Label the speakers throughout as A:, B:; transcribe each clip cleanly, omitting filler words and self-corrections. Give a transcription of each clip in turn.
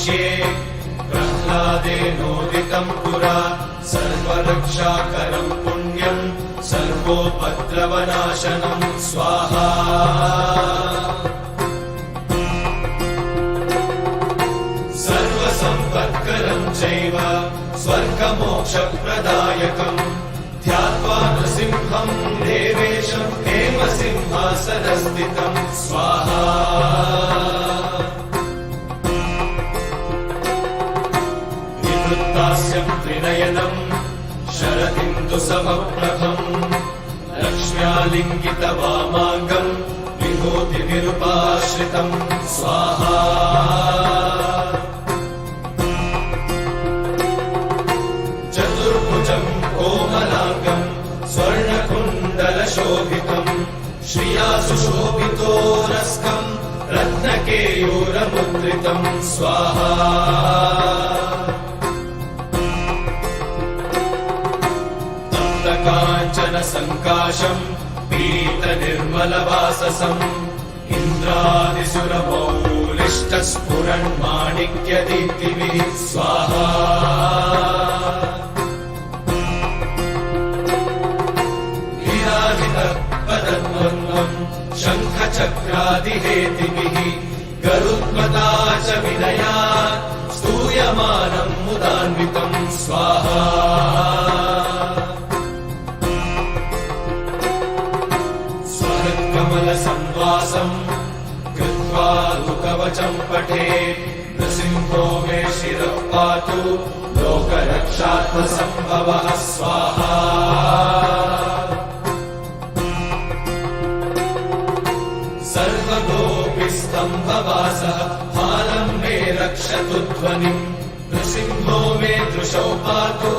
A: वक्ष्ये प्रह्लादेनोदितं पुरा सर्वरक्षाकरं पुण्यं सर्वोपद्रवनाशनं स्वाहा सर्वसम्पत्करं चैव स्वर्गमोक्षप्रदायकं ध्यात्वा नृसिंहं देवेशं हेमसिंहासनस्थितं स्वाहा विवृत्तास्यं त्रिनयनं शरदिन्दुसमप्रभं लक्ष्म्यालिङ्गितवामाङ्गं विभूतिविरूपाश्रितं स्वाहा चतुर्भुजं कोमलाङ्गं स्वर्णकुण्डलशोभितं श्रिया सुशोभितोरस्कं रत्नकेयूरमुद्रितं स्वाहा काञ्चनसङ्काशं पीतनिर्मलवाससं इन्द्रादिसुरमौलिष्टस्फुरन्माणिक्यदीप्तिभिः स्वाहा गिराधितपदद्वन्द्वं शङ्खचक्रादिहेतिभिः गरुत्मता च विनया स्तूयमानं मुदान्वितं स्वाहा कमलसंवासं कृत्वा लुकवचं पठे नृसिंहो मे शिरः पातु लोकरक्षात्मसम्भवः स्वाहा सर्वगोपिस्तम्भवासः फालं मे रक्षतु ध्वनिं नृसिंहो मे दृशौ पातु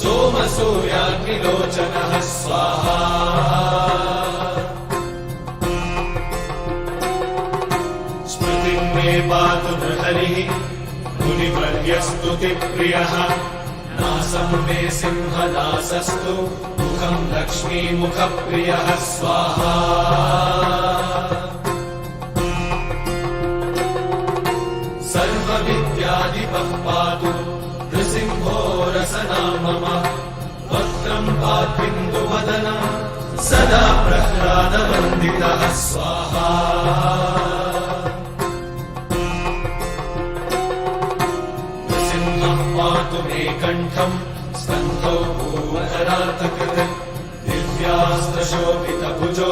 A: सोमसूर्याग्निलोचनः स्वाहा मे पातु नृहरिः मुनिवर्यस्तुतिप्रियः नासं मे सिंहनासस्तु मुखं लक्ष्मीमुखप्रियः स्वाहा सर्वविद्याधिपः पातु नृसिंहो रसना मम वक्त्रं पात्विन्दुवदनं सदा प्रह्लादवन्दितः स्वाहा पातु मे कण्ठं स्कन्धौ भूमधरातकृत् दिव्यास्त्रशोभितभुजो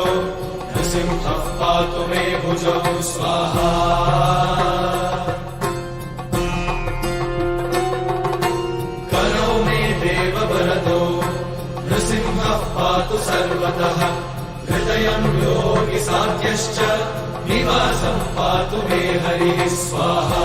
A: नृसिंहः पातु मे भुजौ स्वाहा करौ मे देववरदो नृसिंहः पातु सर्वतः हृदयं योगिसाध्यश्च निवासं पातु मे हरिः स्वाहा